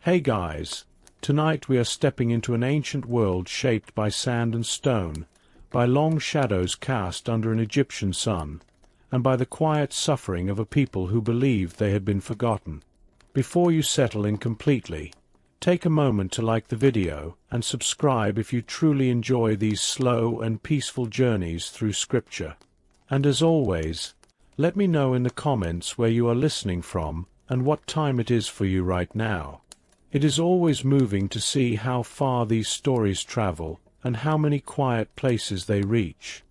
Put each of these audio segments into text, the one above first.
Hey guys, tonight we are stepping into an ancient world shaped by sand and stone, by long shadows cast under an Egyptian sun, and by the quiet suffering of a people who believed they had been forgotten. Before you settle in completely, take a moment to like the video and subscribe if you truly enjoy these slow and peaceful journeys through Scripture. And as always, let me know in the comments where you are listening from and what time it is for you right now. It is always moving to see how far these stories travel and how many quiet places they reach.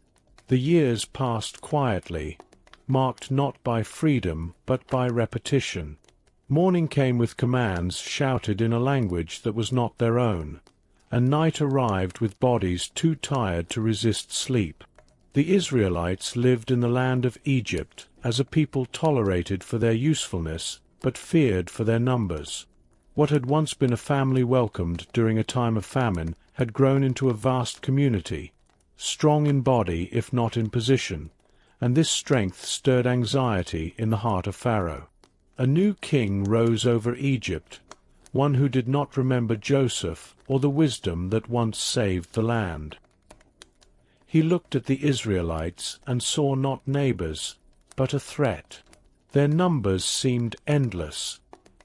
The years passed quietly, marked not by freedom but by repetition. Morning came with commands shouted in a language that was not their own, and night arrived with bodies too tired to resist sleep. The Israelites lived in the land of Egypt as a people tolerated for their usefulness but feared for their numbers. What had once been a family welcomed during a time of famine had grown into a vast community, strong in body if not in position, and this strength stirred anxiety in the heart of Pharaoh. A new king rose over Egypt, one who did not remember Joseph or the wisdom that once saved the land. He looked at the Israelites and saw not neighbors, but a threat. Their numbers seemed endless,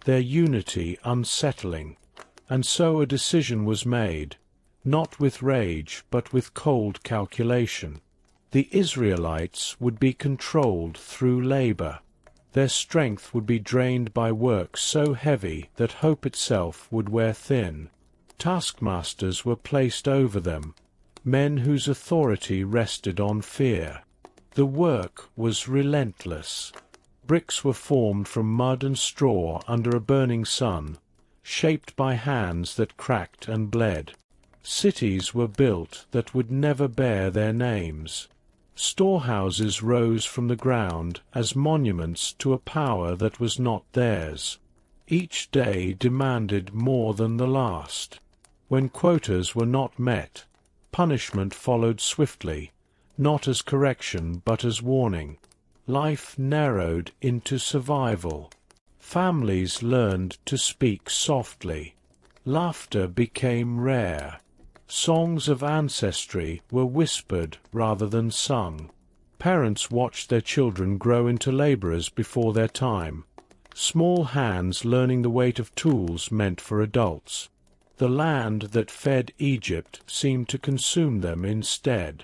their unity unsettling, and so a decision was made, not with rage but with cold calculation. The Israelites would be controlled through labor. Their strength would be drained by work so heavy that hope itself would wear thin. Taskmasters were placed over them, men whose authority rested on fear. The work was relentless. Bricks were formed from mud and straw under a burning sun, shaped by hands that cracked and bled. Cities were built that would never bear their names. Storehouses rose from the ground as monuments to a power that was not theirs. Each day demanded more than the last. When quotas were not met, punishment followed swiftly, not as correction but as warning. Life narrowed into survival. Families learned to speak softly. Laughter became rare. Songs of ancestry were whispered rather than sung. Parents watched their children grow into laborers before their time, small hands learning the weight of tools meant for adults. The land that fed Egypt seemed to consume them instead.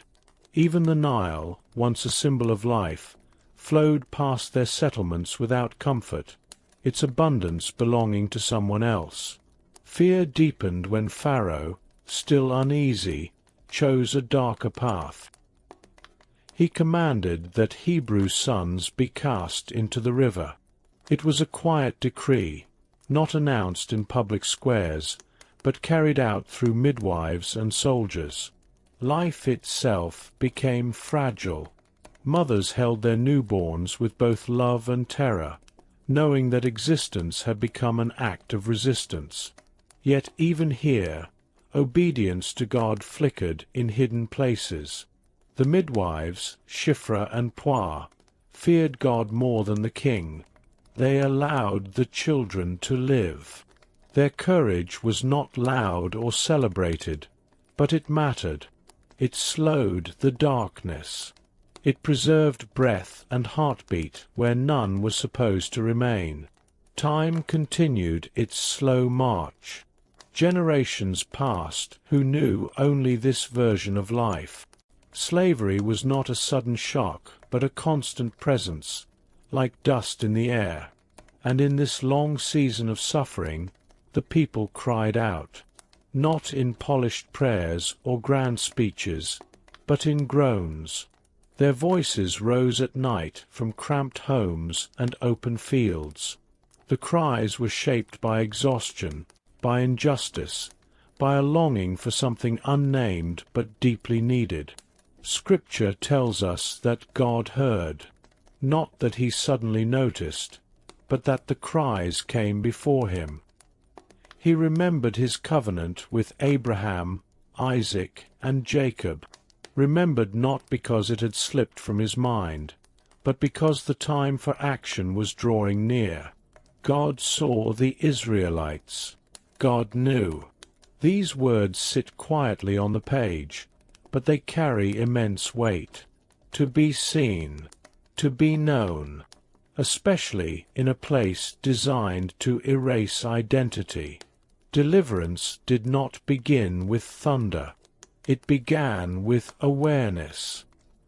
Even the Nile, once a symbol of life, flowed past their settlements without comfort, its abundance belonging to someone else. Fear deepened when Pharaoh, still uneasy, chose a darker path. He commanded that Hebrew sons be cast into the river. It was a quiet decree, not announced in public squares, but carried out through midwives and soldiers. Life itself became fragile. Mothers held their newborns with both love and terror, knowing that existence had become an act of resistance. Yet even here, obedience to God flickered in hidden places. The midwives, Shiphrah and Puah, feared God more than the king. They allowed the children to live. Their courage was not loud or celebrated, but it mattered. It slowed the darkness. It preserved breath and heartbeat where none was supposed to remain. Time continued its slow march. Generations passed who knew only this version of life. Slavery was not a sudden shock, but a constant presence, like dust in the air. And in this long season of suffering, the people cried out, not in polished prayers or grand speeches, but in groans. Their voices rose at night from cramped homes and open fields. The cries were shaped by exhaustion, by injustice, by a longing for something unnamed but deeply needed. Scripture tells us that God heard, not that he suddenly noticed, but that the cries came before him. He remembered his covenant with Abraham, Isaac, and Jacob, remembered not because it had slipped from his mind, but because the time for action was drawing near. God saw the Israelites. God knew. These words sit quietly on the page, but they carry immense weight. To be seen, to be known, especially in a place designed to erase identity. Deliverance did not begin with thunder. It began with awareness,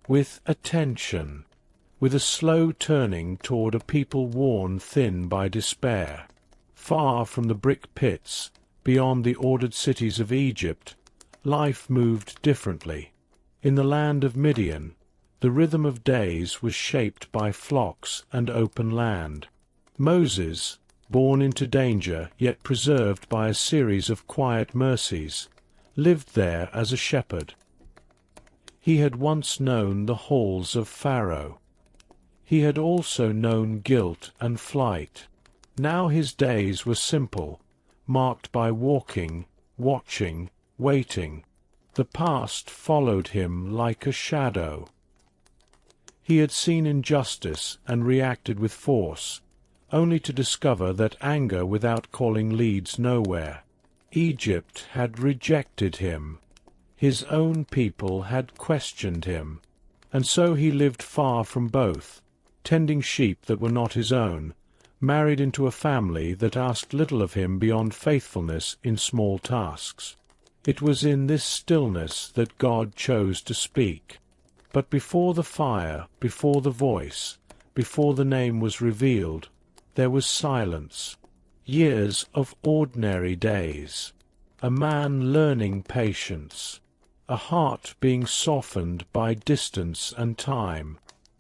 with attention, with a slow turning toward a people worn thin by despair. Far from the brick pits, beyond the ordered cities of Egypt, life moved differently. In the land of Midian, the rhythm of days was shaped by flocks and open land. Moses, born into danger yet preserved by a series of quiet mercies, lived there as a shepherd. He had once known the halls of Pharaoh. He had also known guilt and flight. Now his days were simple, marked by walking, watching, waiting. The past followed him like a shadow. He had seen injustice and reacted with force, only to discover that anger without calling leads nowhere. Egypt had rejected him. His own people had questioned him. And so he lived far from both, tending sheep that were not his own, married into a family that asked little of him beyond faithfulness in small tasks. It was in this stillness that God chose to speak. But before the fire, before the voice, before the name was revealed, there was silence. Years of ordinary days. A man learning patience. A heart being softened by distance and time.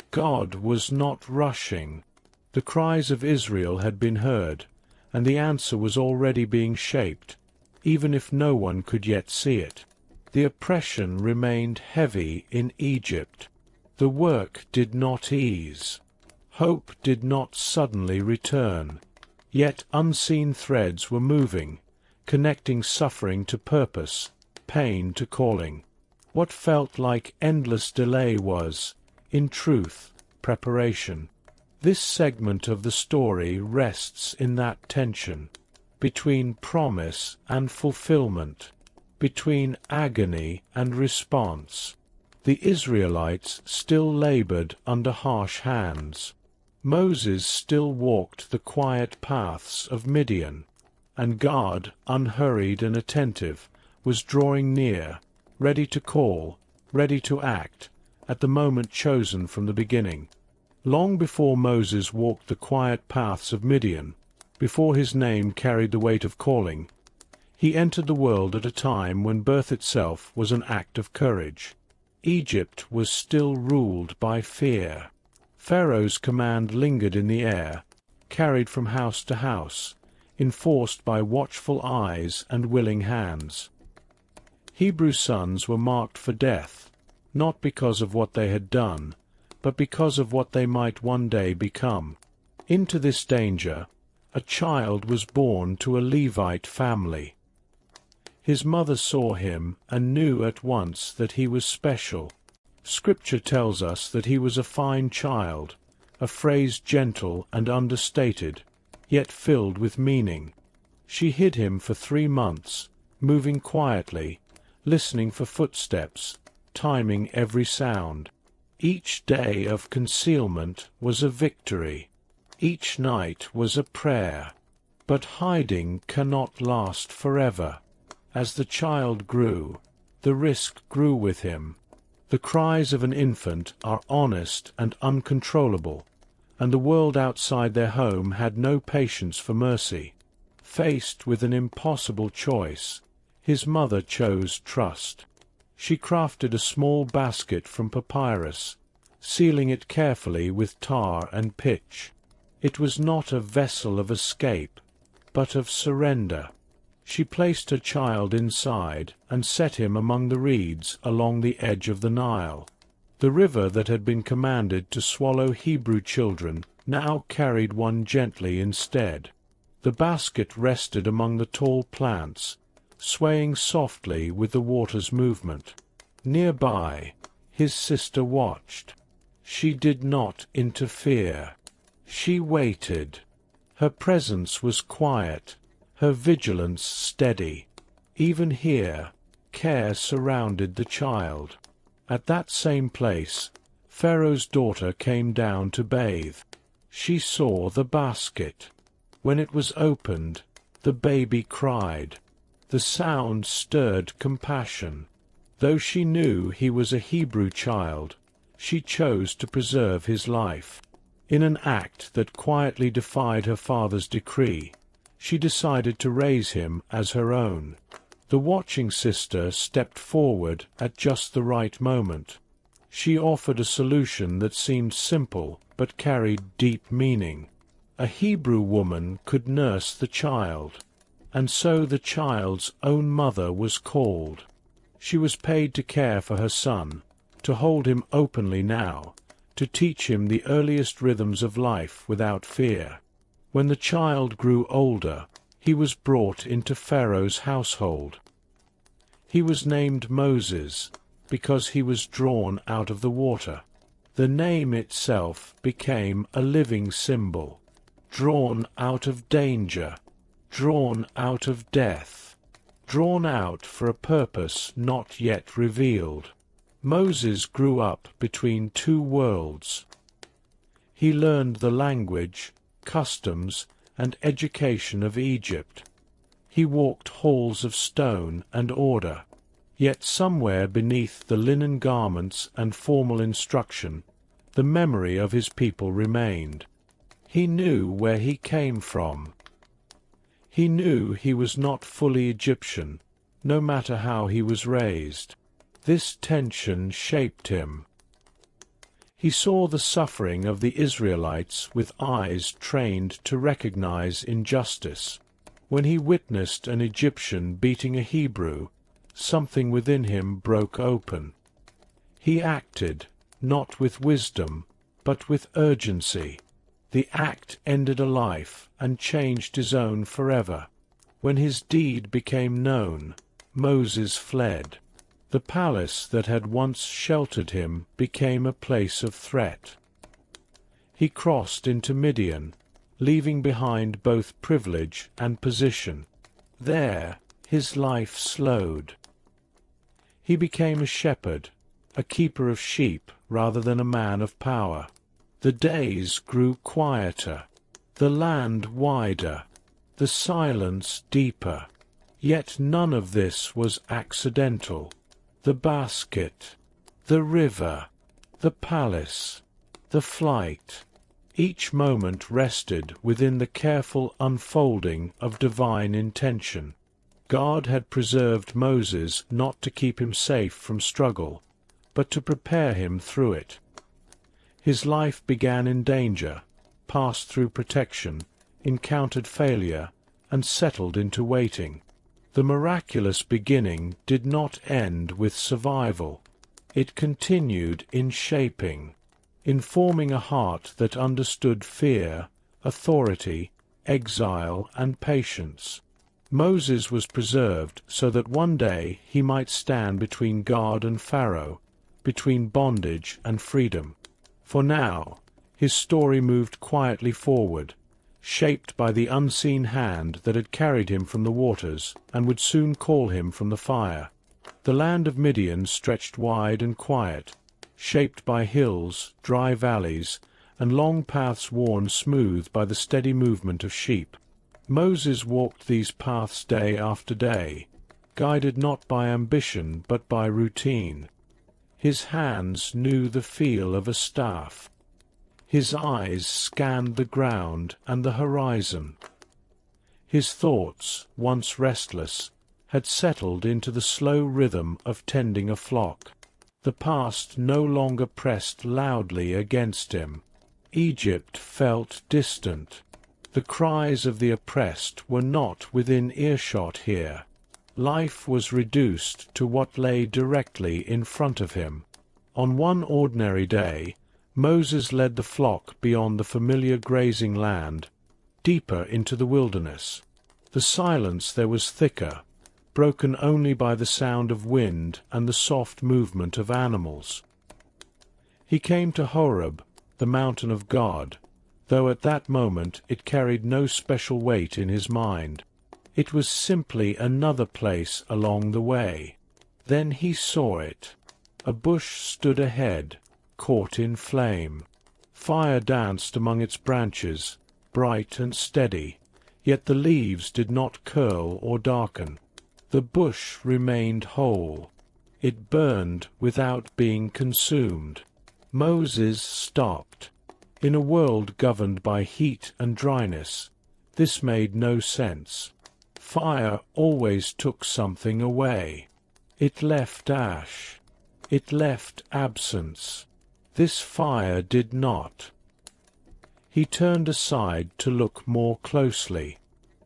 God was not rushing. The cries of Israel had been heard, and the answer was already being shaped, even if no one could yet see it. The oppression remained heavy in Egypt. The work did not ease. Hope did not suddenly return. Yet unseen threads were moving, connecting suffering to purpose, pain to calling. What felt like endless delay was, in truth, preparation. This segment of the story rests in that tension, between promise and fulfillment, between agony and response. The Israelites still labored under harsh hands. Moses still walked the quiet paths of Midian, and God, unhurried and attentive, was drawing near, ready to call, ready to act, at the moment chosen from the beginning. Long before Moses walked the quiet paths of Midian, before his name carried the weight of calling, he entered the world at a time when birth itself was an act of courage. Egypt was still ruled by fear. Pharaoh's command lingered in the air, carried from house to house, enforced by watchful eyes and willing hands. Hebrew sons were marked for death, not because of what they had done, but because of what they might one day become. Into this danger, a child was born to a Levite family. His mother saw him and knew at once that he was special. Scripture tells us that he was a fine child, a phrase gentle and understated, yet filled with meaning. She hid him for 3 months, moving quietly, listening for footsteps, timing every sound. Each day of concealment was a victory. Each night was a prayer. But hiding cannot last forever. As the child grew, the risk grew with him. The cries of an infant are honest and uncontrollable, and the world outside their home had no patience for mercy. Faced with an impossible choice, his mother chose trust. She crafted a small basket from papyrus, sealing it carefully with tar and pitch. It was not a vessel of escape, but of surrender. She placed her child inside and set him among the reeds along the edge of the Nile. The river that had been commanded to swallow Hebrew children now carried one gently instead. The basket rested among the tall plants, swaying softly with the water's movement. Nearby, his sister watched. She did not interfere. She waited. Her presence was quiet, her vigilance steady. Even here, care surrounded the child. At that same place, Pharaoh's daughter came down to bathe. She saw the basket. When it was opened, the baby cried. The sound stirred compassion. Though she knew he was a Hebrew child, she chose to preserve his life. In an act that quietly defied her father's decree, she decided to raise him as her own. The watching sister stepped forward at just the right moment. She offered a solution that seemed simple but carried deep meaning. A Hebrew woman could nurse the child, and so the child's own mother was called. She was paid to care for her son, to hold him openly now, to teach him the earliest rhythms of life without fear. When the child grew older, he was brought into Pharaoh's household. He was named Moses, because he was drawn out of the water. The name itself became a living symbol. Drawn out of danger, drawn out of death, drawn out for a purpose not yet revealed. Moses grew up between two worlds. He learned the language, customs, and education of Egypt. He walked halls of stone and order. Yet somewhere beneath the linen garments and formal instruction, the memory of his people remained. He knew where he came from. He knew he was not fully Egyptian, no matter how he was raised. This tension shaped him. He saw the suffering of the Israelites with eyes trained to recognize injustice. When he witnessed an Egyptian beating a Hebrew, something within him broke open. He acted, not with wisdom, but with urgency. The act ended a life and changed his own forever. When his deed became known, Moses fled. The palace that had once sheltered him became a place of threat. He crossed into Midian, leaving behind both privilege and position. There, his life slowed. He became a shepherd, a keeper of sheep rather than a man of power. The days grew quieter, the land wider, the silence deeper. Yet none of this was accidental. The basket, the river, the palace, the flight. Each moment rested within the careful unfolding of divine intention. God had preserved Moses not to keep him safe from struggle, but to prepare him through it. His life began in danger, passed through protection, encountered failure, and settled into waiting. The miraculous beginning did not end with survival. It continued in shaping, in forming a heart that understood fear, authority, exile, and patience. Moses was preserved so that one day he might stand between God and Pharaoh, between bondage and freedom. For now, his story moved quietly forward, shaped by the unseen hand that had carried him from the waters and would soon call him from the fire. The land of Midian stretched wide and quiet, shaped by hills, dry valleys, and long paths worn smooth by the steady movement of sheep. Moses walked these paths day after day, guided not by ambition but by routine. His hands knew the feel of a staff. His eyes scanned the ground and the horizon. His thoughts, once restless, had settled into the slow rhythm of tending a flock. The past no longer pressed loudly against him. Egypt felt distant. The cries of the oppressed were not within earshot here. Life was reduced to what lay directly in front of him. On one ordinary day, Moses led the flock beyond the familiar grazing land, deeper into the wilderness. The silence there was thicker, broken only by the sound of wind and the soft movement of animals. He came to Horeb, the mountain of God, though at that moment it carried no special weight in his mind. It was simply another place along the way. Then he saw it. A bush stood ahead, caught in flame. Fire danced among its branches, bright and steady, yet the leaves did not curl or darken. The bush remained whole. It burned without being consumed. Moses stopped. In a world governed by heat and dryness, this made no sense. Fire always took something away. It left ash. It left absence. This fire did not. He turned aside to look more closely.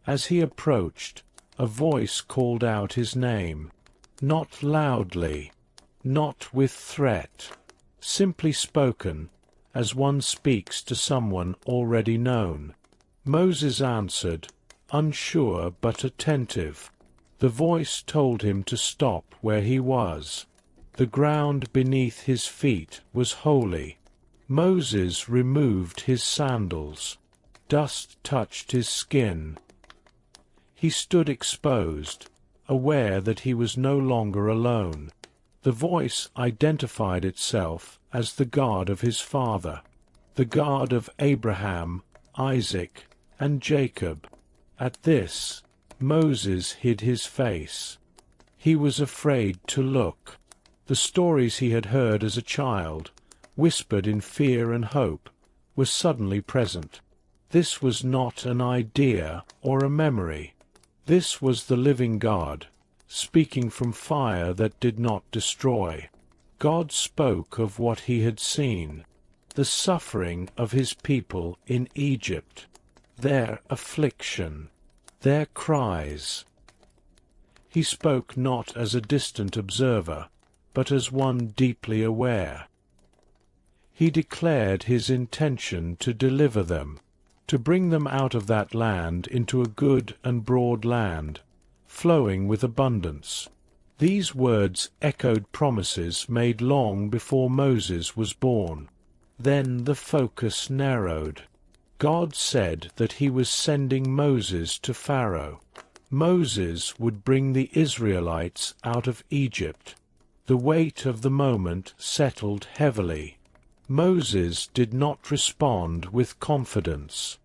As he approached, a voice called out his name. Not loudly, not with threat, simply spoken, as one speaks to someone already known. Moses answered, unsure but attentive. The voice told him to stop where he was. The ground beneath his feet was holy. Moses removed his sandals. Dust touched his skin. He stood exposed, aware that he was no longer alone. The voice identified itself as the God of his father, the God of Abraham, Isaac, and Jacob. At this, Moses hid his face. He was afraid to look. The stories he had heard as a child, whispered in fear and hope, were suddenly present. This was not an idea or a memory. This was the living God, speaking from fire that did not destroy. God spoke of what he had seen, the suffering of his people in Egypt, their affliction, their cries. He spoke not as a distant observer, but as one deeply aware. He declared his intention to deliver them, to bring them out of that land into a good and broad land, flowing with abundance. These words echoed promises made long before Moses was born. Then the focus narrowed. God said that he was sending Moses to Pharaoh. Moses would bring the Israelites out of Egypt. The weight of the moment settled heavily. Moses did not respond with confidence.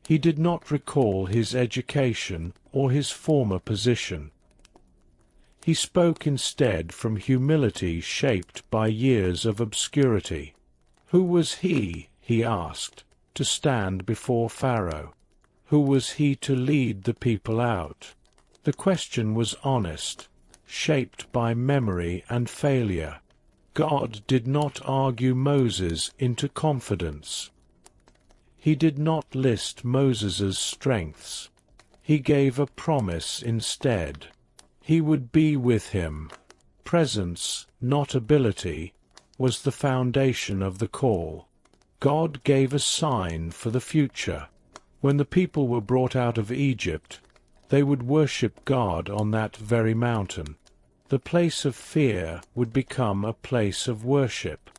He did not recall his education or his former position. He spoke instead from humility shaped by years of obscurity. Who was he asked, to stand before Pharaoh? Who was he to lead the people out? The question was honest, shaped by memory and failure. God did not argue Moses into confidence. He did not list Moses's strengths. He gave a promise instead. He would be with him. Presence, not ability, was the foundation of the call. God gave a sign for the future. When the people were brought out of Egypt, they would worship God on that very mountain. The place of fear would become a place of worship.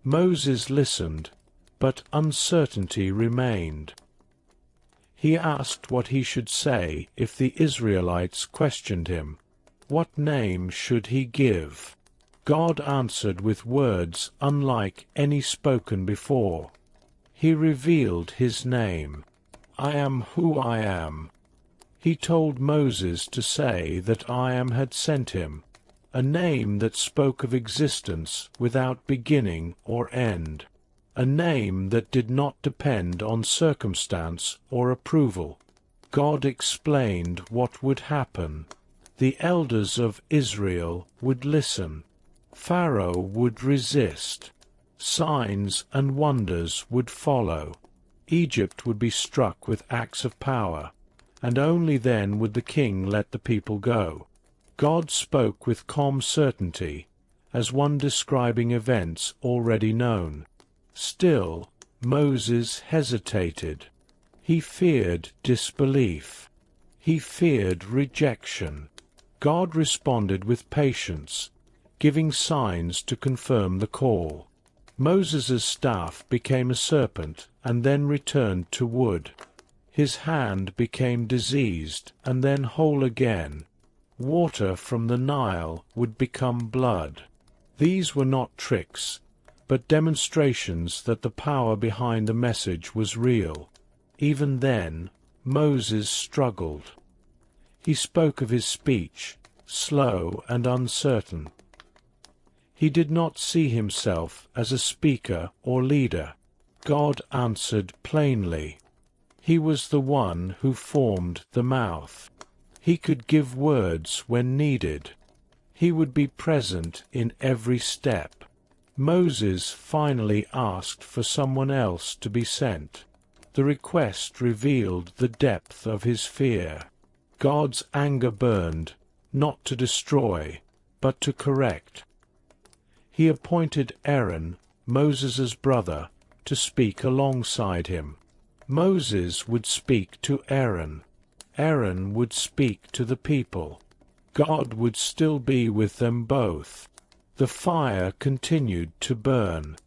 Moses listened, but uncertainty remained. He asked what he should say if the Israelites questioned him. What name should he give? God answered with words unlike any spoken before. He revealed his name. I am who I am. He told Moses to say that I am had sent him, a name that spoke of existence without beginning or end, a name that did not depend on circumstance or approval. God explained what would happen. The elders of Israel would listen. Pharaoh would resist. Signs and wonders would follow. Egypt would be struck with acts of power, and only then would the king let the people go. God spoke with calm certainty, as one describing events already known. Still, Moses hesitated. He feared disbelief. He feared rejection. God responded with patience, giving signs to confirm the call. Moses' staff became a serpent and then returned to wood. His hand became diseased and then whole again. Water from the Nile would become blood. These were not tricks, but demonstrations that the power behind the message was real. Even then, Moses struggled. He spoke of his speech, slow and uncertain. He did not see himself as a speaker or leader. God answered plainly. He was the one who formed the mouth. He could give words when needed. He would be present in every step. Moses finally asked for someone else to be sent. The request revealed the depth of his fear. God's anger burned, not to destroy, but to correct. He appointed Aaron, Moses' brother, to speak alongside him. Moses would speak to Aaron. Aaron would speak to the people. God would still be with them both. The fire continued to burn.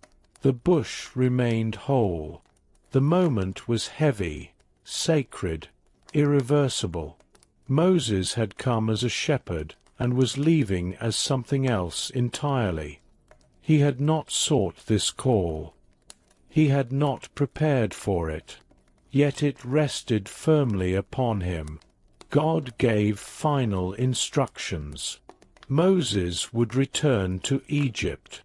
The bush remained whole. The moment was heavy, sacred, irreversible. Moses had come as a shepherd and was leaving as something else entirely. He had not sought this call. He had not prepared for it. Yet it rested firmly upon him. God gave final instructions. Moses would return to Egypt.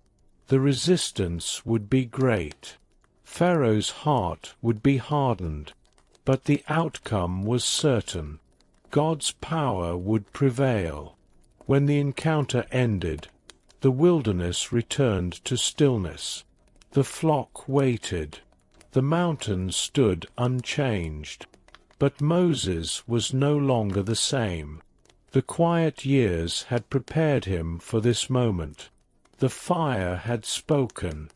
The resistance would be great. Pharaoh's heart would be hardened. But the outcome was certain. God's power would prevail. When the encounter ended, the wilderness returned to stillness. The flock waited. The mountain stood unchanged. But Moses was no longer the same. The quiet years had prepared him for this moment. The fire had spoken.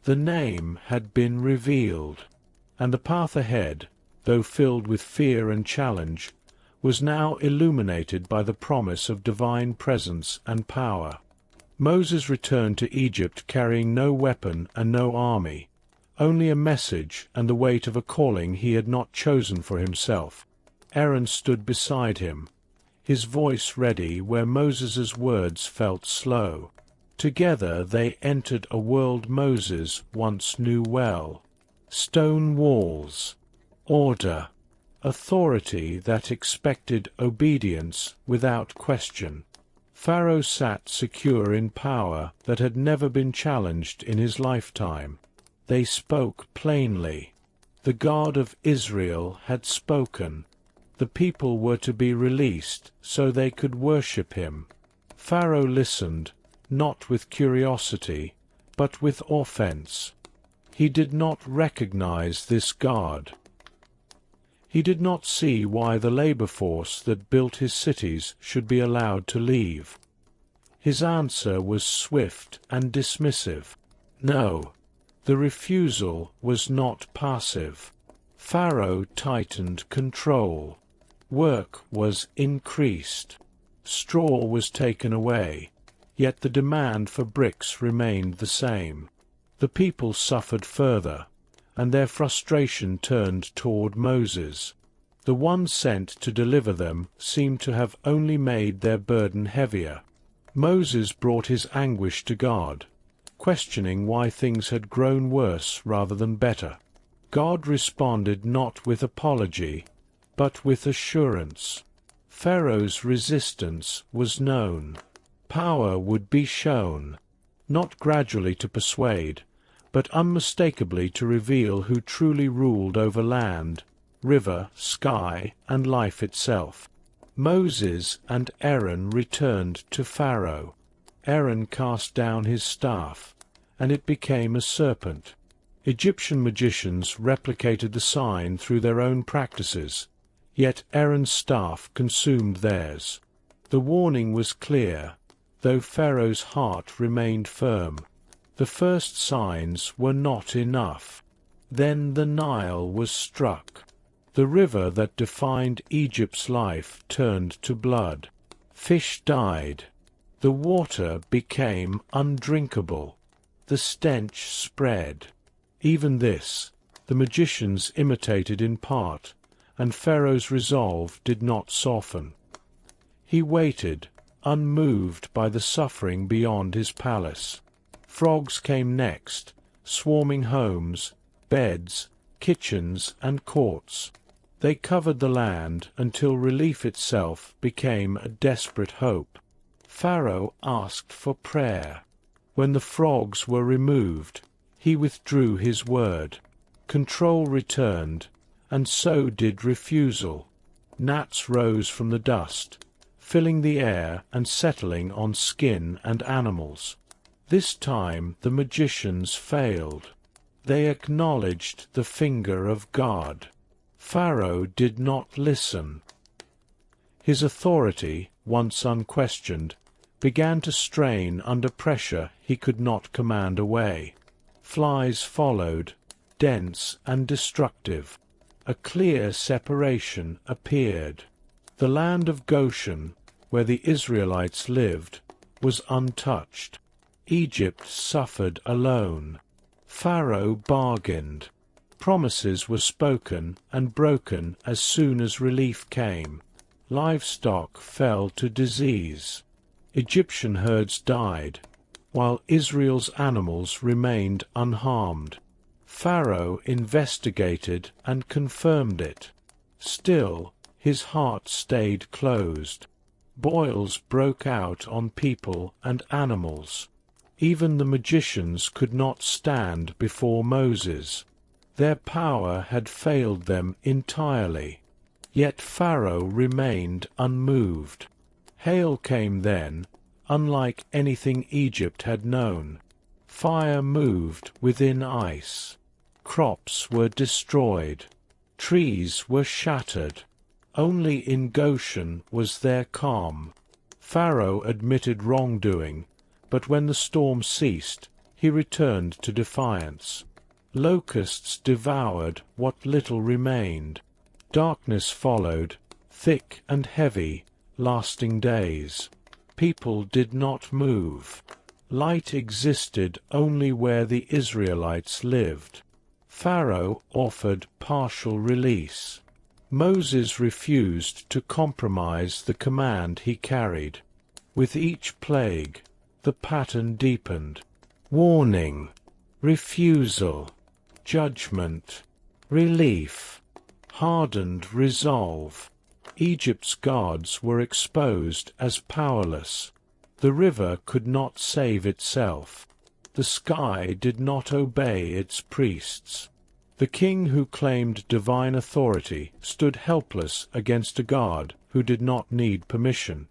The name had been revealed. And the path ahead, though filled with fear and challenge, was now illuminated by the promise of divine presence and power. Moses returned to Egypt carrying no weapon and no army, only a message and the weight of a calling he had not chosen for himself. Aaron stood beside him, his voice ready where Moses' words felt slow. Together they entered a world Moses once knew well. Stone walls, order, authority that expected obedience without question. Pharaoh sat secure in power that had never been challenged in his lifetime. They spoke plainly. The God of Israel had spoken. The people were to be released so they could worship him. Pharaoh listened, not with curiosity, but with offense. He did not recognize this God. He did not see why the labor force that built his cities should be allowed to leave. His answer was swift and dismissive. No, the refusal was not passive. Pharaoh tightened control. Work was increased. Straw was taken away, yet the demand for bricks remained the same. The people suffered further, and their frustration turned toward Moses. The one sent to deliver them seemed to have only made their burden heavier. Moses brought his anguish to God, questioning why things had grown worse rather than better. God responded not with apology, but with assurance. Pharaoh's resistance was known. Power would be shown, not gradually to persuade, but unmistakably to reveal who truly ruled over land, river, sky, and life itself. Moses and Aaron returned to Pharaoh. Aaron cast down his staff, and it became a serpent. Egyptian magicians replicated the sign through their own practices, yet Aaron's staff consumed theirs. The warning was clear, though Pharaoh's heart remained firm. The first signs were not enough. Then the Nile was struck. The river that defined Egypt's life turned to blood. Fish died. The water became undrinkable. The stench spread. Even this, the magicians imitated in part, and Pharaoh's resolve did not soften. He waited, unmoved by the suffering beyond his palace. Frogs came next, swarming homes, beds, kitchens, and courts. They covered the land until relief itself became a desperate hope. Pharaoh asked for prayer. When the frogs were removed, he withdrew his word. Control returned, and so did refusal. Gnats rose from the dust, filling the air and settling on skin and animals. This time the magicians failed. They acknowledged the finger of God. Pharaoh did not listen. His authority, once unquestioned, began to strain under pressure he could not command away. Flies followed, dense and destructive. A clear separation appeared. The land of Goshen, where the Israelites lived, was untouched. Egypt suffered alone. Pharaoh bargained. Promises were spoken and broken as soon as relief came. Livestock fell to disease. Egyptian herds died, while Israel's animals remained unharmed. Pharaoh investigated and confirmed it. Still, his heart stayed closed. Boils broke out on people and animals. Even the magicians could not stand before Moses. Their power had failed them entirely. Yet Pharaoh remained unmoved. Hail came then, unlike anything Egypt had known. Fire moved within ice. Crops were destroyed. Trees were shattered. Only in Goshen was there calm. Pharaoh admitted wrongdoing, but when the storm ceased, he returned to defiance. Locusts devoured what little remained. Darkness followed, thick and heavy, lasting days. People did not move. Light existed only where the Israelites lived. Pharaoh offered partial release. Moses refused to compromise the command he carried. With each plague, the pattern deepened. Warning, refusal, judgment, relief, hardened resolve. Egypt's gods were exposed as powerless. The river could not save itself. The sky did not obey its priests. The king who claimed divine authority stood helpless against a God who did not need permission.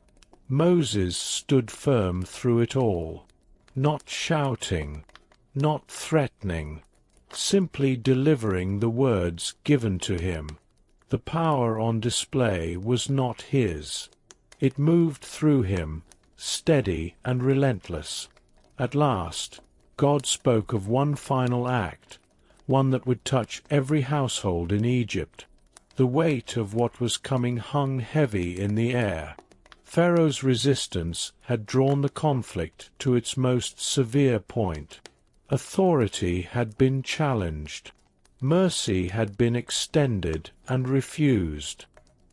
Moses stood firm through it all, not shouting, not threatening, simply delivering the words given to him. The power on display was not his. It moved through him, steady and relentless. At last, God spoke of one final act, one that would touch every household in Egypt. The weight of what was coming hung heavy in the air. Pharaoh's resistance had drawn the conflict to its most severe point. Authority had been challenged. Mercy had been extended and refused.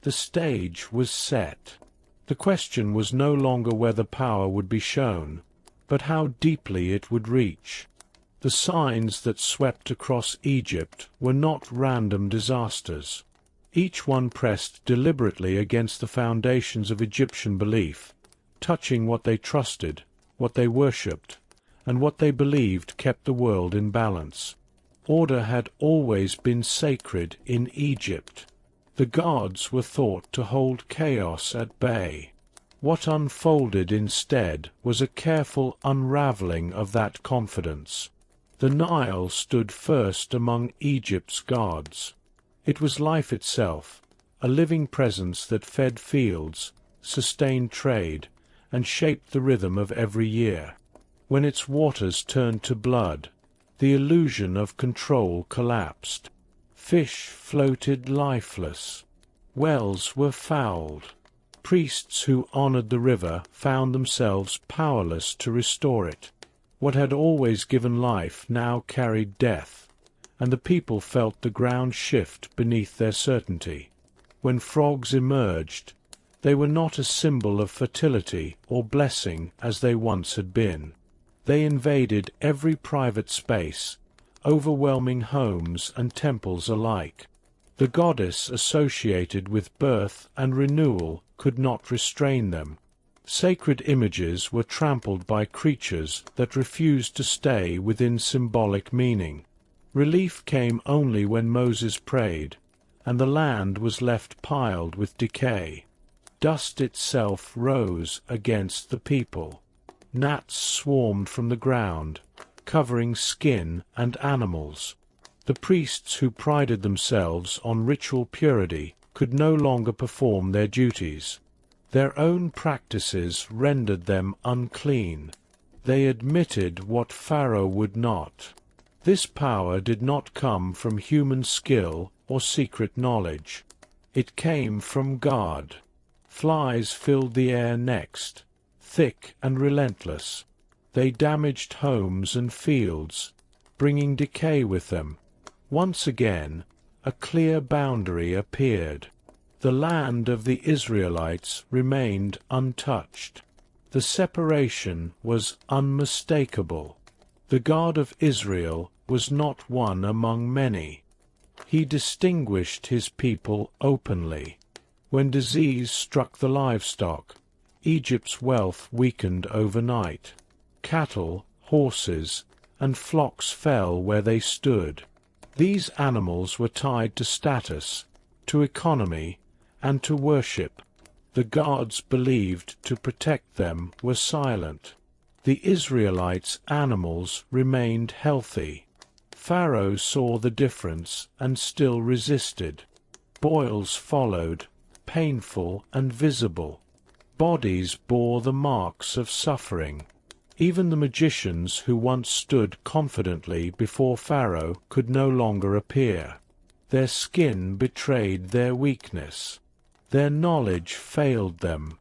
The stage was set. The question was no longer whether power would be shown, but how deeply it would reach. The signs that swept across Egypt were not random disasters. Each one pressed deliberately against the foundations of Egyptian belief, touching what they trusted, what they worshipped, and what they believed kept the world in balance. Order had always been sacred in Egypt. The gods were thought to hold chaos at bay. What unfolded instead was a careful unraveling of that confidence. The Nile stood first among Egypt's gods. It was life itself, a living presence that fed fields, sustained trade, and shaped the rhythm of every year. When its waters turned to blood, the illusion of control collapsed. Fish floated lifeless. Wells were fouled. Priests who honored the river found themselves powerless to restore it. What had always given life now carried death, and the people felt the ground shift beneath their certainty. When frogs emerged, they were not a symbol of fertility or blessing as they once had been. They invaded every private space, overwhelming homes and temples alike. The goddess associated with birth and renewal could not restrain them. Sacred images were trampled by creatures that refused to stay within symbolic meaning. Relief came only when Moses prayed, and the land was left piled with decay. Dust itself rose against the people. Gnats swarmed from the ground, covering skin and animals. The priests who prided themselves on ritual purity could no longer perform their duties. Their own practices rendered them unclean. They admitted what Pharaoh would not. This power did not come from human skill or secret knowledge. It came from God. Flies filled the air next, thick and relentless. They damaged homes and fields, bringing decay with them. Once again, a clear boundary appeared. The land of the Israelites remained untouched. The separation was unmistakable. The God of Israel was not one among many. He distinguished his people openly. When disease struck the livestock, Egypt's wealth weakened overnight. Cattle, horses, and flocks fell where they stood. These animals were tied to status, to economy, and to worship. The gods believed to protect them were silent. The Israelites' animals remained healthy. Pharaoh saw the difference and still resisted. Boils followed, painful and visible. Bodies bore the marks of suffering. Even the magicians who once stood confidently before Pharaoh could no longer appear. Their skin betrayed their weakness. Their knowledge failed them.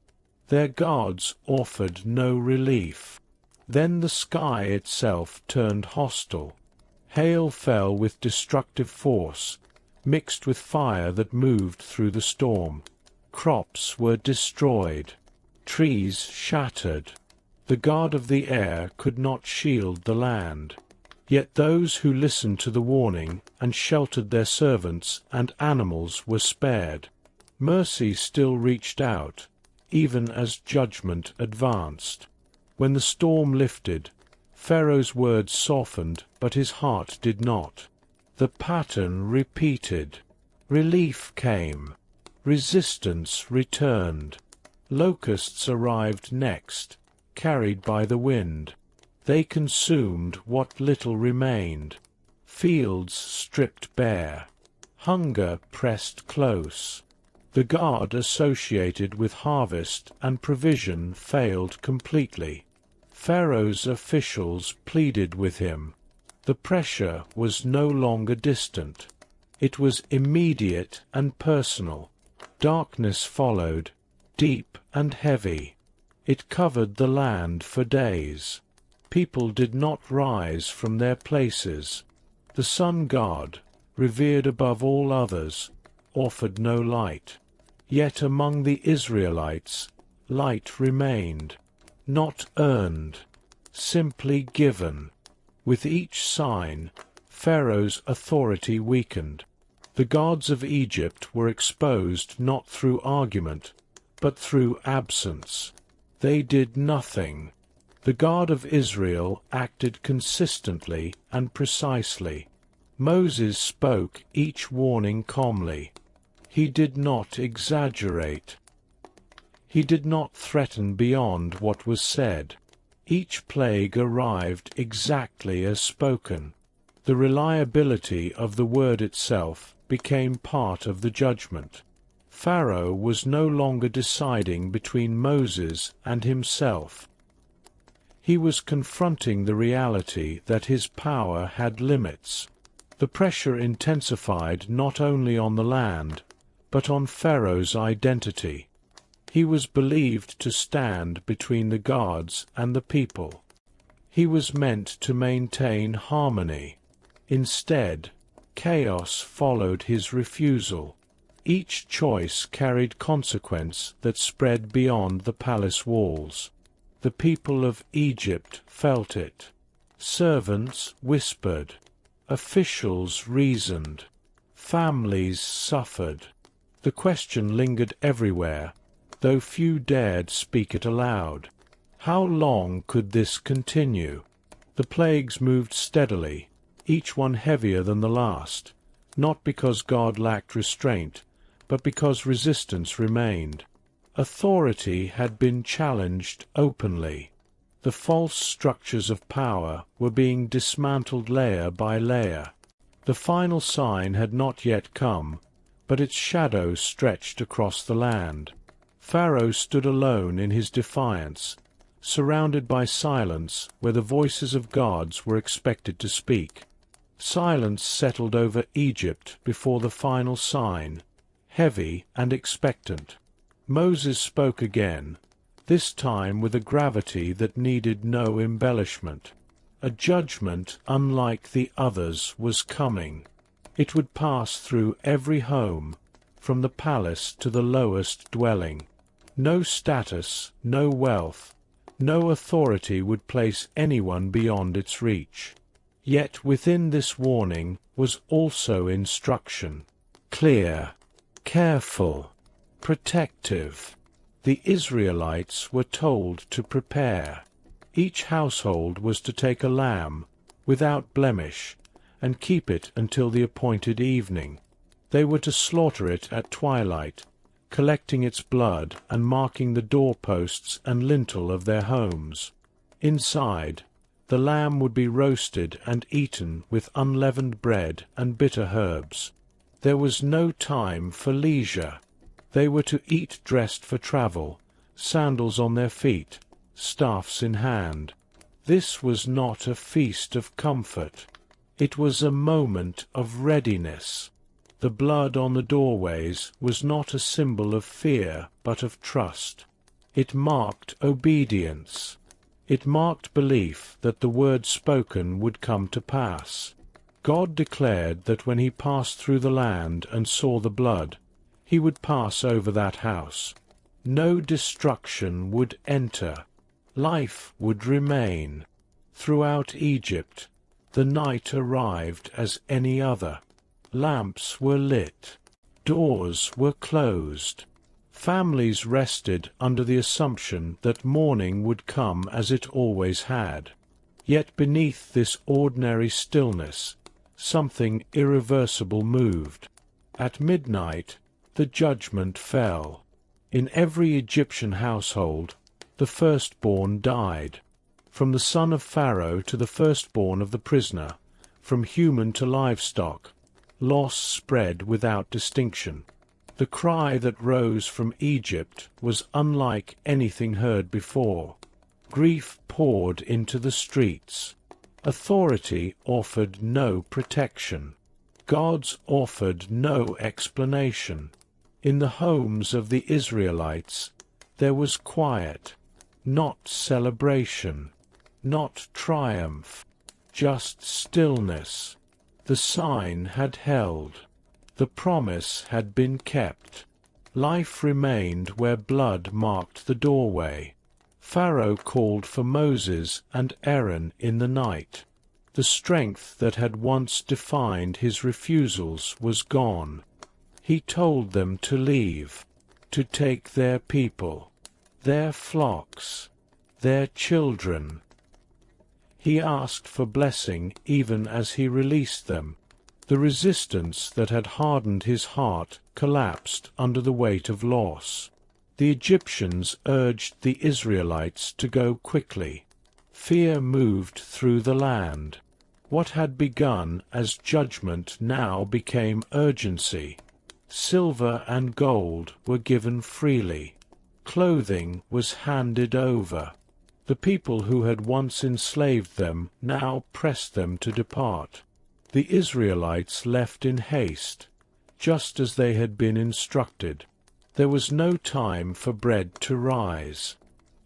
Their gods offered no relief. Then the sky itself turned hostile. Hail fell with destructive force, mixed with fire that moved through the storm. Crops were destroyed. Trees shattered. The God of the air could not shield the land. Yet those who listened to the warning and sheltered their servants and animals were spared. Mercy still reached out, even as judgment advanced. When the storm lifted, Pharaoh's words softened, but his heart did not. The pattern repeated. Relief came. Resistance returned. Locusts arrived next, carried by the wind. They consumed what little remained. Fields stripped bare. Hunger pressed close. The God associated with harvest and provision failed completely. Pharaoh's officials pleaded with him. The pressure was no longer distant. It was immediate and personal. Darkness followed, deep and heavy. It covered the land for days. People did not rise from their places. The sun god, revered above all others, offered no light. Yet among the Israelites, light remained, not earned, simply given. With each sign, Pharaoh's authority weakened. The gods of Egypt were exposed not through argument, but through absence. They did nothing. The God of Israel acted consistently and precisely. Moses spoke each warning calmly. He did not exaggerate. He did not threaten beyond what was said. Each plague arrived exactly as spoken. The reliability of the word itself became part of the judgment. Pharaoh was no longer deciding between Moses and himself. He was confronting the reality that his power had limits. The pressure intensified not only on the land, but on Pharaoh's identity. He was believed to stand between the gods and the people. He was meant to maintain harmony. Instead, chaos followed his refusal. Each choice carried consequence that spread beyond the palace walls. The people of Egypt felt it. Servants whispered. Officials reasoned. Families suffered. The question lingered everywhere, though few dared speak it aloud. How long could this continue? The plagues moved steadily, each one heavier than the last, not because God lacked restraint, but because resistance remained. Authority had been challenged openly. The false structures of power were being dismantled layer by layer. The final sign had not yet come, but its shadow stretched across the land. Pharaoh stood alone in his defiance, surrounded by silence where the voices of gods were expected to speak. Silence settled over Egypt before the final sign, heavy and expectant. Moses spoke again, this time with a gravity that needed no embellishment. A judgment unlike the others was coming. It would pass through every home, from the palace to the lowest dwelling. No status, no wealth, no authority would place anyone beyond its reach. Yet within this warning was also instruction. Clear, careful, protective. The Israelites were told to prepare. Each household was to take a lamb, without blemish, and keep it until the appointed evening. They were to slaughter it at twilight, collecting its blood and marking the doorposts and lintel of their homes. Inside, the lamb would be roasted and eaten with unleavened bread and bitter herbs. There was no time for leisure. They were to eat dressed for travel, sandals on their feet, staffs in hand. This was not a feast of comfort. It was a moment of readiness. The blood on the doorways was not a symbol of fear, but of trust. It marked obedience. It marked belief that the word spoken would come to pass. God declared that when he passed through the land and saw the blood, he would pass over that house. No destruction would enter. Life would remain. Throughout Egypt, the night arrived as any other. Lamps were lit. Doors were closed. Families rested under the assumption that morning would come as it always had. Yet beneath this ordinary stillness, something irreversible moved. At midnight, the judgment fell. In every Egyptian household, the firstborn died. From the son of Pharaoh to the firstborn of the prisoner, from human to livestock, loss spread without distinction. The cry that rose from Egypt was unlike anything heard before. Grief poured into the streets. Authority offered no protection. Gods offered no explanation. In the homes of the Israelites, there was quiet, not celebration, not triumph, just stillness. The sign had held. The promise had been kept. Life remained where blood marked the doorway. Pharaoh called for Moses and Aaron in the night. The strength that had once defined his refusals was gone. He told them to leave, to take their people, their flocks, their children. He asked for blessing even as he released them. The resistance that had hardened his heart collapsed under the weight of loss. The Egyptians urged the Israelites to go quickly. Fear moved through the land. What had begun as judgment now became urgency. Silver and gold were given freely. Clothing was handed over. The people who had once enslaved them now pressed them to depart. The Israelites left in haste, just as they had been instructed. There was no time for bread to rise.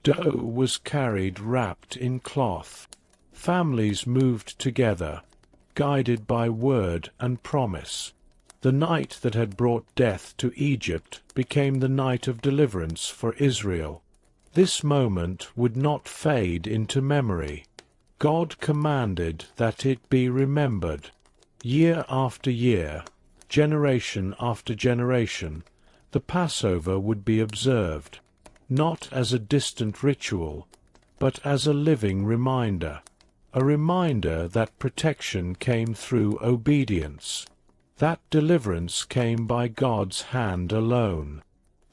Dough was carried wrapped in cloth. Families moved together, guided by word and promise. The night that had brought death to Egypt became the night of deliverance for Israel. This moment would not fade into memory. God commanded that it be remembered. Year after year, generation after generation, the Passover would be observed, not as a distant ritual, but as a living reminder. A reminder that protection came through obedience, that deliverance came by God's hand alone,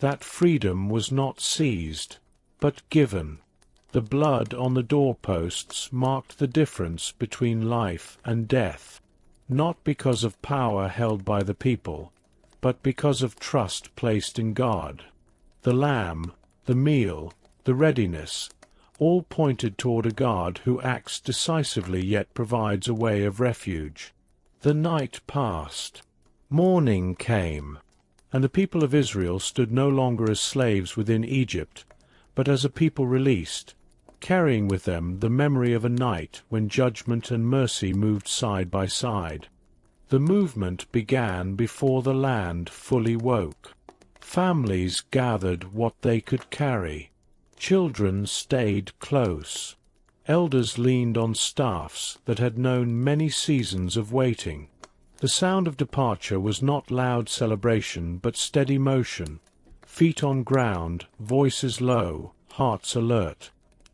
that freedom was not seized, but given. The blood on the doorposts marked the difference between life and death, not because of power held by the people, but because of trust placed in God. The lamb, the meal, the readiness, all pointed toward a God who acts decisively yet provides a way of refuge. The night passed. Morning came, and the people of Israel stood no longer as slaves within Egypt, but as a people released, carrying with them the memory of a night when judgment and mercy moved side by side. The movement began before the land fully woke. Families gathered what they could carry. Children stayed close. Elders leaned on staffs that had known many seasons of waiting. The sound of departure was not loud celebration, but steady motion. Feet on ground, voices low, hearts alert.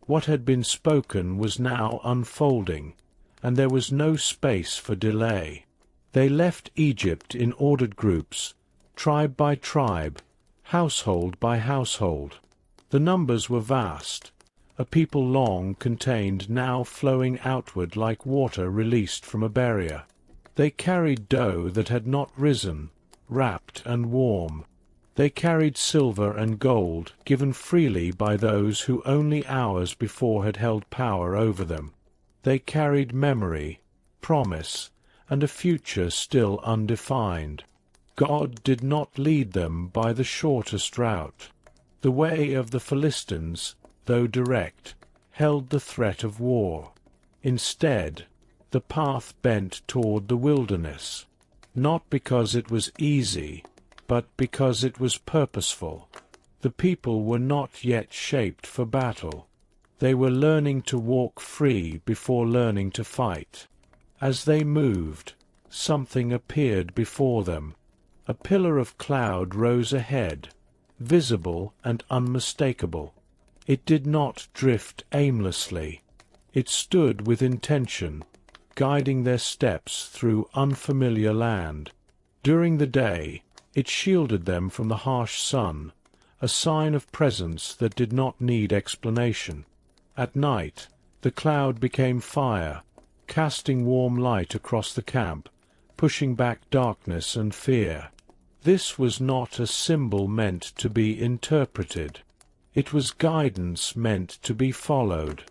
What had been spoken was now unfolding, and there was no space for delay. They left Egypt in ordered groups, tribe by tribe, household by household. The numbers were vast, a people long contained now flowing outward like water released from a barrier. They carried dough that had not risen, wrapped and warm. They carried silver and gold, given freely by those who only hours before had held power over them. They carried memory, promise, and a future still undefined. God did not lead them by the shortest route. The way of the Philistines, though direct, held the threat of war. Instead, the path bent toward the wilderness, not because it was easy, but because it was purposeful. The people were not yet shaped for battle. They were learning to walk free before learning to fight. As they moved, something appeared before them. A pillar of cloud rose ahead, visible and unmistakable. It did not drift aimlessly. It stood with intention, guiding their steps through unfamiliar land. During the day, it shielded them from the harsh sun, a sign of presence that did not need explanation. At night, the cloud became fire, casting warm light across the camp, pushing back darkness and fear. This was not a symbol meant to be interpreted. It was guidance meant to be followed.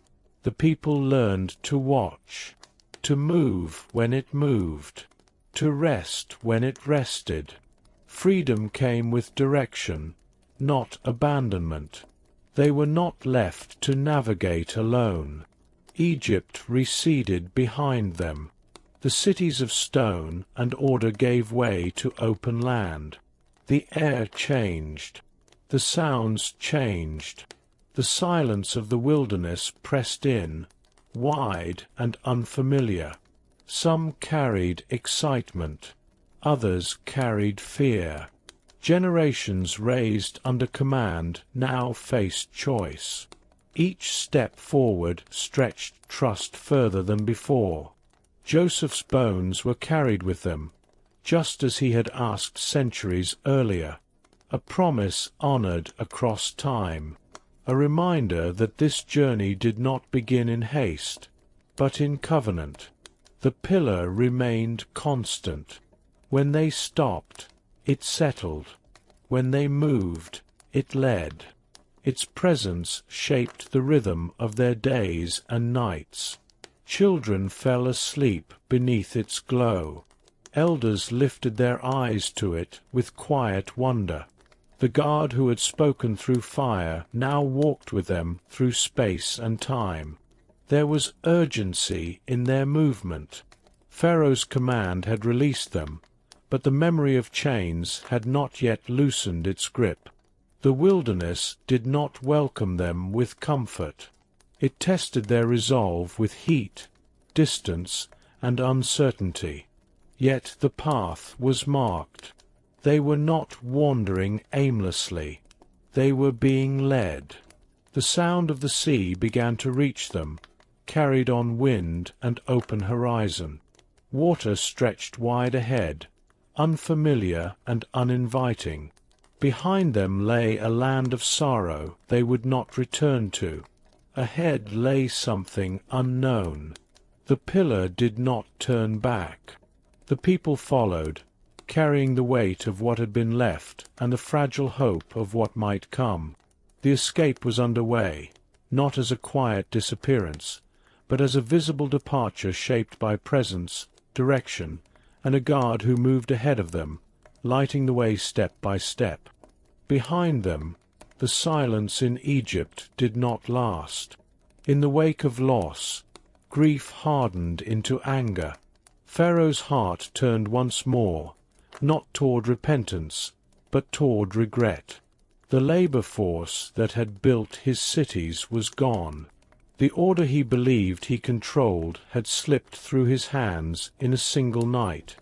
The people learned to watch, to move when it moved, to rest when it rested. Freedom came with direction, not abandonment. They were not left to navigate alone. Egypt receded behind them. The cities of stone and order gave way to open land. The air changed. The sounds changed. The silence of the wilderness pressed in, wide and unfamiliar. Some carried excitement. Others carried fear. Generations raised under command now faced choice. Each step forward stretched trust further than before. Joseph's bones were carried with them, just as he had asked centuries earlier, a promise honored across time, a reminder that this journey did not begin in haste, but in covenant. The pillar remained constant. When they stopped, it settled. When they moved, it led. Its presence shaped the rhythm of their days and nights. Children fell asleep beneath its glow. Elders lifted their eyes to it with quiet wonder. The God who had spoken through fire now walked with them through space and time. There was urgency in their movement. Pharaoh's command had released them, but the memory of chains had not yet loosened its grip. The wilderness did not welcome them with comfort. It tested their resolve with heat, distance, and uncertainty. Yet the path was marked. They were not wandering aimlessly. They were being led. The sound of the sea began to reach them, carried on wind and open horizon. Water stretched wide ahead, unfamiliar and uninviting. Behind them lay a land of sorrow they would not return to. Ahead lay something unknown. The pillar did not turn back. The people followed, carrying the weight of what had been left and the fragile hope of what might come. The escape was underway, not as a quiet disappearance, but as a visible departure shaped by presence, direction, and a guard who moved ahead of them, lighting the way step by step. Behind them, the silence in Egypt did not last. In the wake of loss, grief hardened into anger. Pharaoh's heart turned once more, not toward repentance, but toward regret. The labor force that had built his cities was gone. The order he believed he controlled had slipped through his hands in a single night.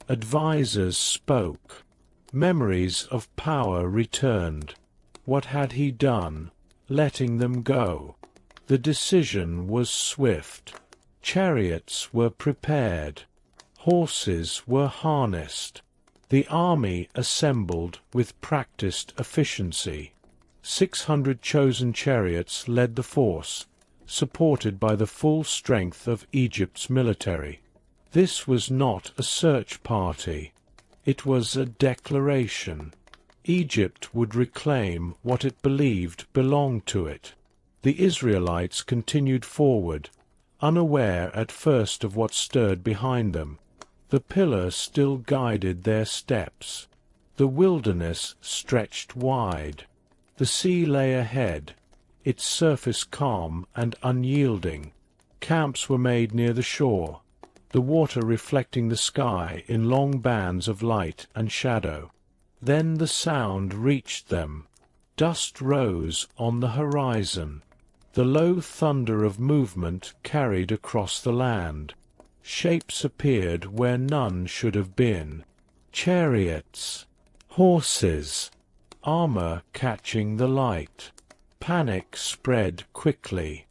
Advisors spoke. Memories of power returned. What had he done, letting them go? The decision was swift. Chariots were prepared. Horses were harnessed. The army assembled with practiced efficiency. 600 chosen chariots led the force, supported by the full strength of Egypt's military. This was not a search party. It was a declaration. Egypt would reclaim what it believed belonged to it. The Israelites continued forward, unaware at first of what stirred behind them. The pillar still guided their steps. The wilderness stretched wide. The sea lay ahead, its surface calm and unyielding. Camps were made near the shore, the water reflecting the sky in long bands of light and shadow. Then the sound reached them. Dust rose on the horizon. The low thunder of movement carried across the land. Shapes appeared where none should have been. Chariots, horses, armor catching the light. Panic spread quickly.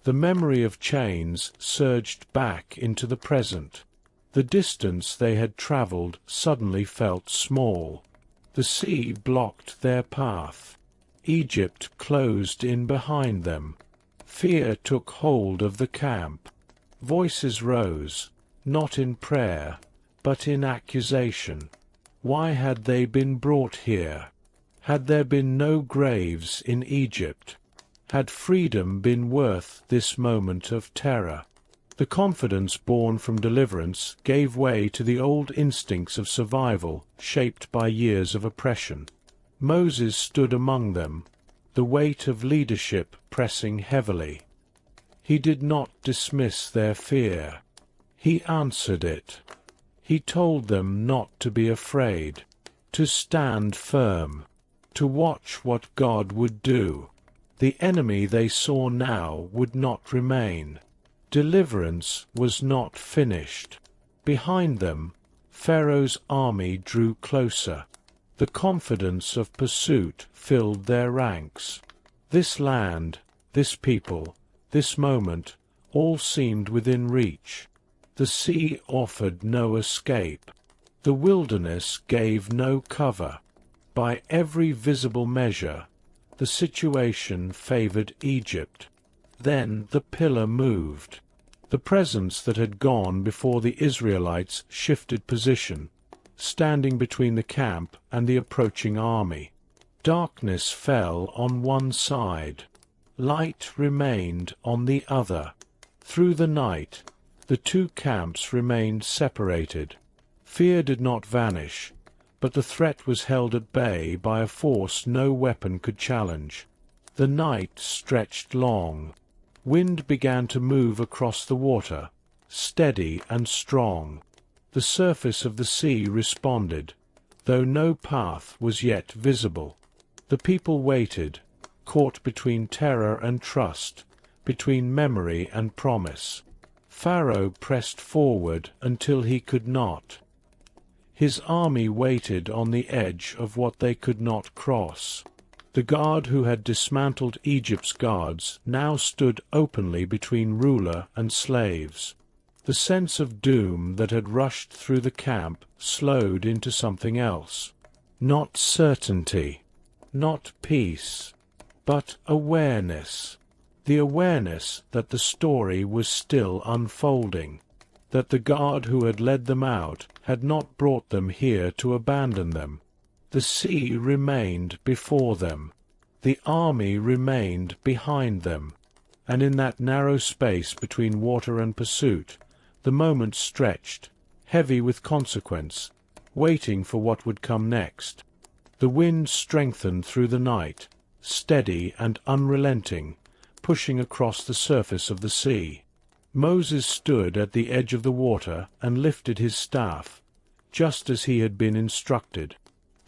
The memory of chains surged back into the present. The distance they had traveled suddenly felt small. The sea blocked their path. Egypt closed in behind them. Fear took hold of the camp. Voices rose, not in prayer, but in accusation. Why had they been brought here? Had there been no graves in Egypt? Had freedom been worth this moment of terror? The confidence born from deliverance gave way to the old instincts of survival shaped by years of oppression. Moses stood among them, the weight of leadership pressing heavily. He did not dismiss their fear. He answered it. He told them not to be afraid, to stand firm, to watch what God would do. The enemy they saw now would not remain. Deliverance was not finished. Behind them, Pharaoh's army drew closer. The confidence of pursuit filled their ranks. This land, this people, this moment, all seemed within reach. The sea offered no escape. The wilderness gave no cover. By every visible measure, the situation favored Egypt. Then the pillar moved. The presence that had gone before the Israelites shifted position, standing between the camp and the approaching army. Darkness fell on one side. Light remained on the other. Through the night, the two camps remained separated. Fear did not vanish, but the threat was held at bay by a force no weapon could challenge. The night stretched long. Wind began to move across the water, steady and strong. The surface of the sea responded, though no path was yet visible. The people waited, caught between terror and trust, between memory and promise. Pharaoh pressed forward until he could not. His army waited on the edge of what they could not cross. The God who had dismantled Egypt's gods now stood openly between ruler and slaves. The sense of doom that had rushed through the camp slowed into something else. Not certainty, not peace, but awareness. The awareness that the story was still unfolding, that the God who had led them out had not brought them here to abandon them. The sea remained before them. The army remained behind them. And in that narrow space between water and pursuit, the moment stretched, heavy with consequence, waiting for what would come next. The wind strengthened through the night, steady and unrelenting, pushing across the surface of the sea. Moses stood at the edge of the water and lifted his staff, just as he had been instructed.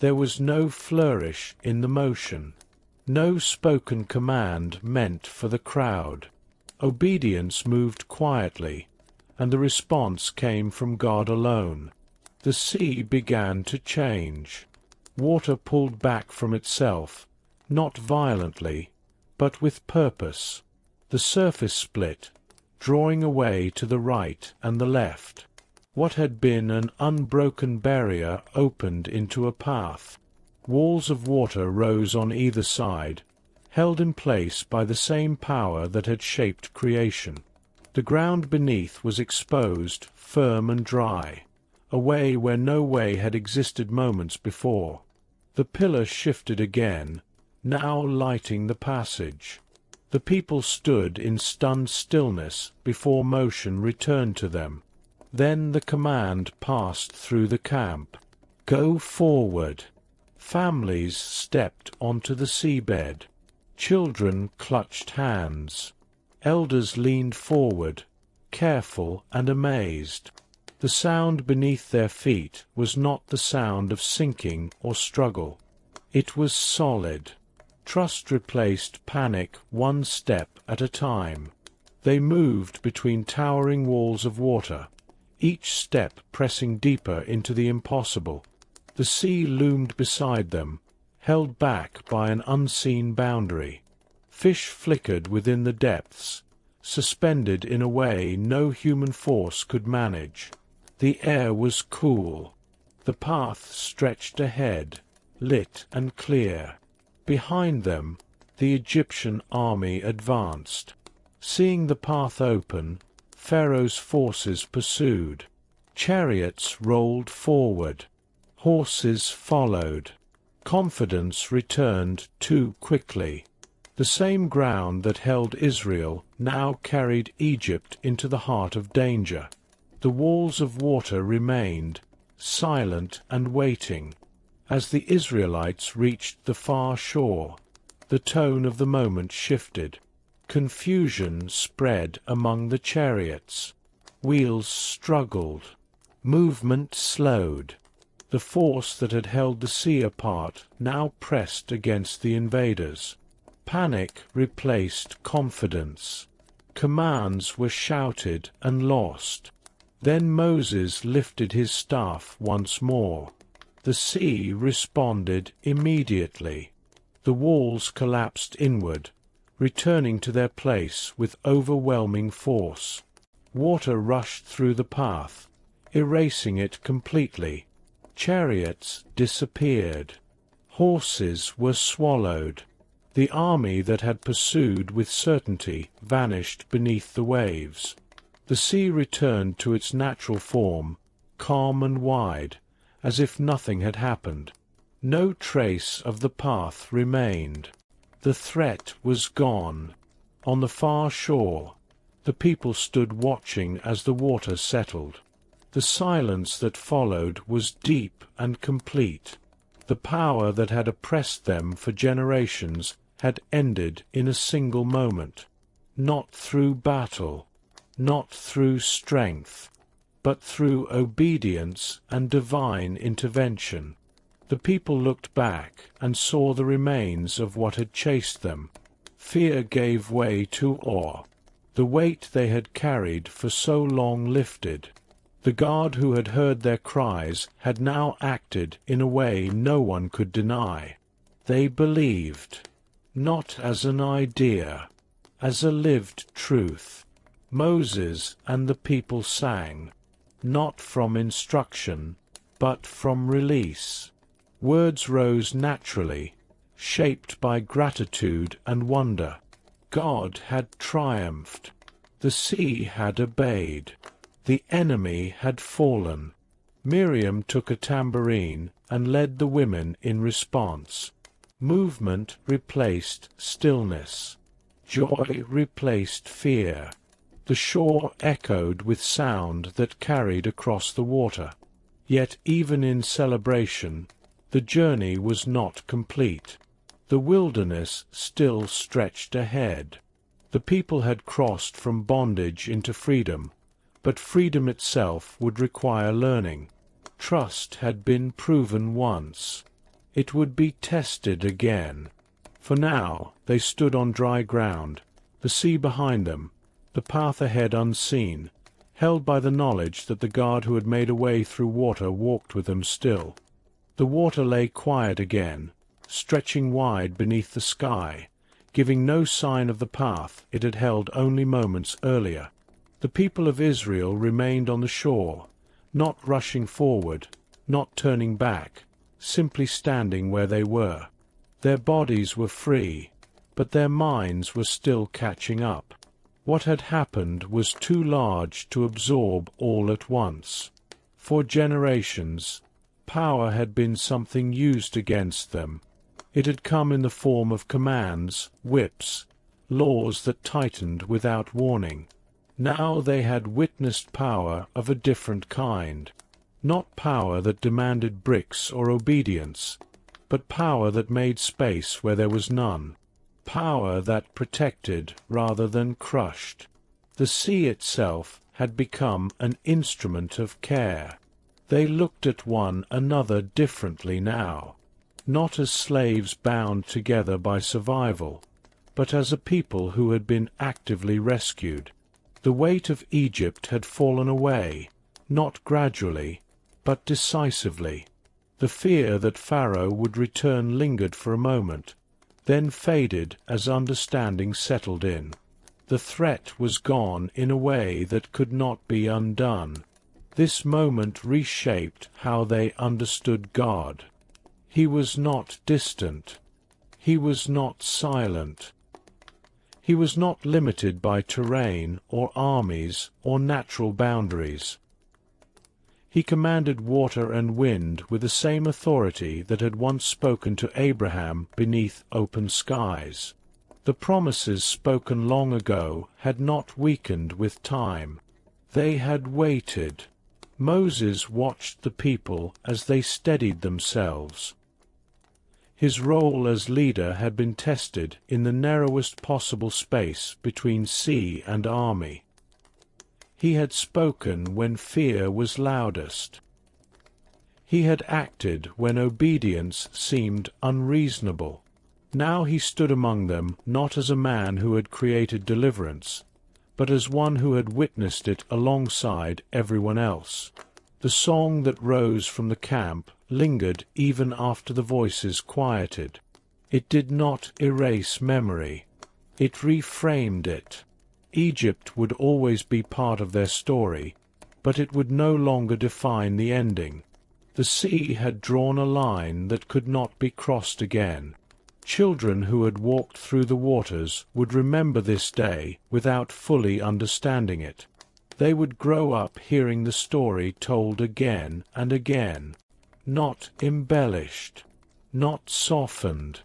There was no flourish in the motion, no spoken command meant for the crowd. Obedience moved quietly, and the response came from God alone. The sea began to change. Water pulled back from itself, not violently, but with purpose. The surface split, drawing away to the right and the left. What had been an unbroken barrier opened into a path. Walls of water rose on either side, held in place by the same power that had shaped creation. The ground beneath was exposed, firm and dry, a way where no way had existed moments before. The pillar shifted again, now lighting the passage. The people stood in stunned stillness before motion returned to them. Then the command passed through the camp. Go forward. Families stepped onto the seabed. Children clutched hands. Elders leaned forward, careful and amazed. The sound beneath their feet was not the sound of sinking or struggle. It was solid. Trust replaced panic one step at a time. They moved between towering walls of water, each step pressing deeper into the impossible. The sea loomed beside them, held back by an unseen boundary. Fish flickered within the depths, suspended in a way no human force could manage. The air was cool. The path stretched ahead, lit and clear. Behind them, the Egyptian army advanced. Seeing the path open, Pharaoh's forces pursued. Chariots rolled forward. Horses followed. Confidence returned too quickly. The same ground that held Israel now carried Egypt into the heart of danger. The walls of water remained, silent and waiting. As the Israelites reached the far shore, the tone of the moment shifted. Confusion spread among the chariots. Wheels struggled. Movement slowed. The force that had held the sea apart now pressed against the invaders. Panic replaced confidence. Commands were shouted and lost. Then Moses lifted his staff once more. The sea responded immediately. The walls collapsed inward, returning to their place with overwhelming force. Water rushed through the path, erasing it completely. Chariots disappeared. Horses were swallowed. The army that had pursued with certainty vanished beneath the waves. The sea returned to its natural form, calm and wide, as if nothing had happened. No trace of the path remained. The threat was gone. On the far shore, the people stood watching as the water settled. The silence that followed was deep and complete. The power that had oppressed them for generations had ended in a single moment. Not through battle, not through strength, but through obedience and divine intervention. The people looked back and saw the remains of what had chased them. Fear gave way to awe. The weight they had carried for so long lifted. The God who had heard their cries had now acted in a way no one could deny. They believed, not as an idea, as a lived truth. Moses and the people sang, not from instruction, but from release. Words rose naturally, shaped by gratitude and wonder. God had triumphed. The sea had obeyed. The enemy had fallen. Miriam took a tambourine and led the women in response. Movement replaced stillness. Joy replaced fear. The shore echoed with sound that carried across the water. Yet even in celebration, the journey was not complete. The wilderness still stretched ahead. The people had crossed from bondage into freedom, but freedom itself would require learning. Trust had been proven once. It would be tested again. For now they stood on dry ground, the sea behind them, the path ahead unseen, held by the knowledge that the God who had made a way through water walked with them still. The water lay quiet again, stretching wide beneath the sky, giving no sign of the path it had held only moments earlier. The people of Israel remained on the shore, not rushing forward, not turning back, simply standing where they were. Their bodies were free, but their minds were still catching up. What had happened was too large to absorb all at once. For generations, power had been something used against them. It had come in the form of commands, whips, laws that tightened without warning. Now they had witnessed power of a different kind. Not power that demanded bricks or obedience, but power that made space where there was none. Power that protected rather than crushed. The sea itself had become an instrument of care. They looked at one another differently now, not as slaves bound together by survival, but as a people who had been actively rescued. The weight of Egypt had fallen away, not gradually, but decisively. The fear that Pharaoh would return lingered for a moment, then faded as understanding settled in. The threat was gone in a way that could not be undone. This moment reshaped how they understood God. He was not distant. He was not silent. He was not limited by terrain or armies or natural boundaries. He commanded water and wind with the same authority that had once spoken to Abraham beneath open skies. The promises spoken long ago had not weakened with time. They had waited. Moses watched the people as they steadied themselves. His role as leader had been tested in the narrowest possible space between sea and army. He had spoken when fear was loudest. He had acted when obedience seemed unreasonable. Now he stood among them not as a man who had created deliverance, but as one who had witnessed it alongside everyone else. The song that rose from the camp lingered even after the voices quieted. It did not erase memory. It reframed it. Egypt would always be part of their story, but it would no longer define the ending. The sea had drawn a line that could not be crossed again. Children who had walked through the waters would remember this day without fully understanding it. They would grow up hearing the story told again and again, not embellished, not softened,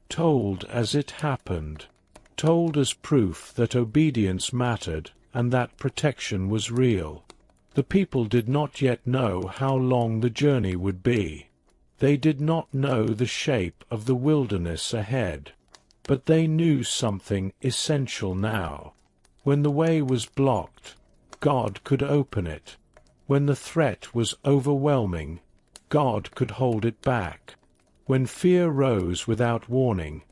told as it happened. Told as proof that obedience mattered and that protection was real. The people did not yet know how long the journey would be. They did not know the shape of the wilderness ahead. But they knew something essential now. When the way was blocked, God could open it. When the threat was overwhelming, God could hold it back. When fear rose without warning,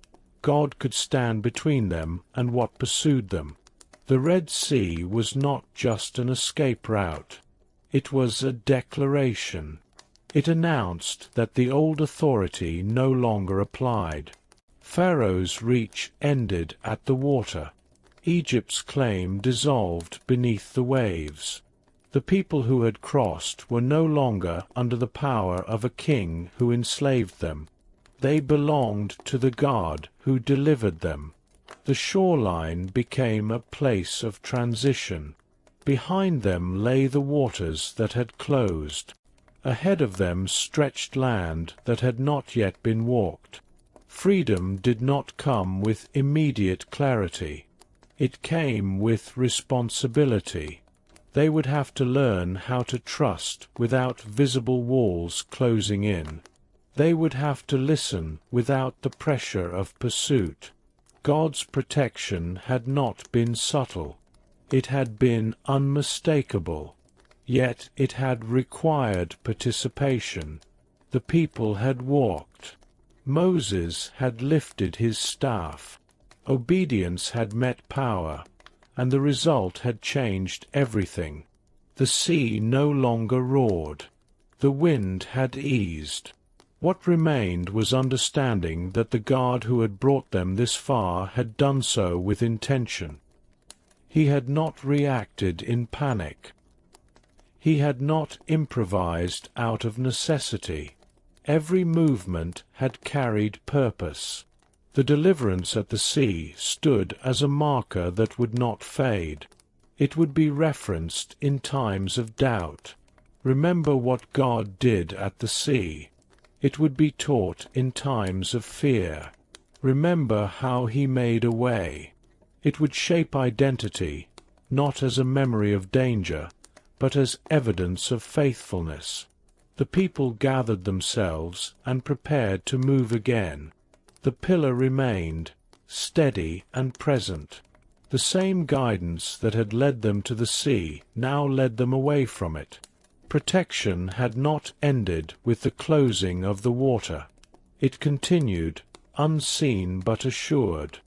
God could stand between them and what pursued them. The Red Sea was not just an escape route. It was a declaration. It announced that the old authority no longer applied. Pharaoh's reach ended at the water. Egypt's claim dissolved beneath the waves. The people who had crossed were no longer under the power of a king who enslaved them. They belonged to the God who delivered them. The shoreline became a place of transition. Behind them lay the waters that had closed. Ahead of them stretched land that had not yet been walked. Freedom did not come with immediate clarity. It came with responsibility. They would have to learn how to trust without visible walls closing in. They would have to listen without the pressure of pursuit. God's protection had not been subtle. It had been unmistakable. Yet it had required participation. The people had walked. Moses had lifted his staff. Obedience had met power, and the result had changed everything. The sea no longer roared. The wind had eased. What remained was understanding that the God who had brought them this far had done so with intention. He had not reacted in panic. He had not improvised out of necessity. Every movement had carried purpose. The deliverance at the sea stood as a marker that would not fade. It would be referenced in times of doubt. Remember what God did at the sea. It would be taught in times of fear. Remember how He made a way. It would shape identity, not as a memory of danger, but as evidence of faithfulness. The people gathered themselves and prepared to move again. The pillar remained, steady and present. The same guidance that had led them to the sea now led them away from it. Protection had not ended with the closing of the water. It continued, unseen but assured.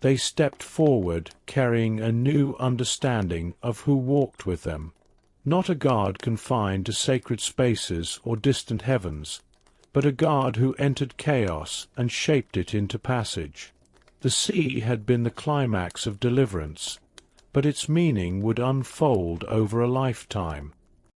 They stepped forward, carrying a new understanding of who walked with them. Not a God confined to sacred spaces or distant heavens, but a God who entered chaos and shaped it into passage. The sea had been the climax of deliverance, but its meaning would unfold over a lifetime.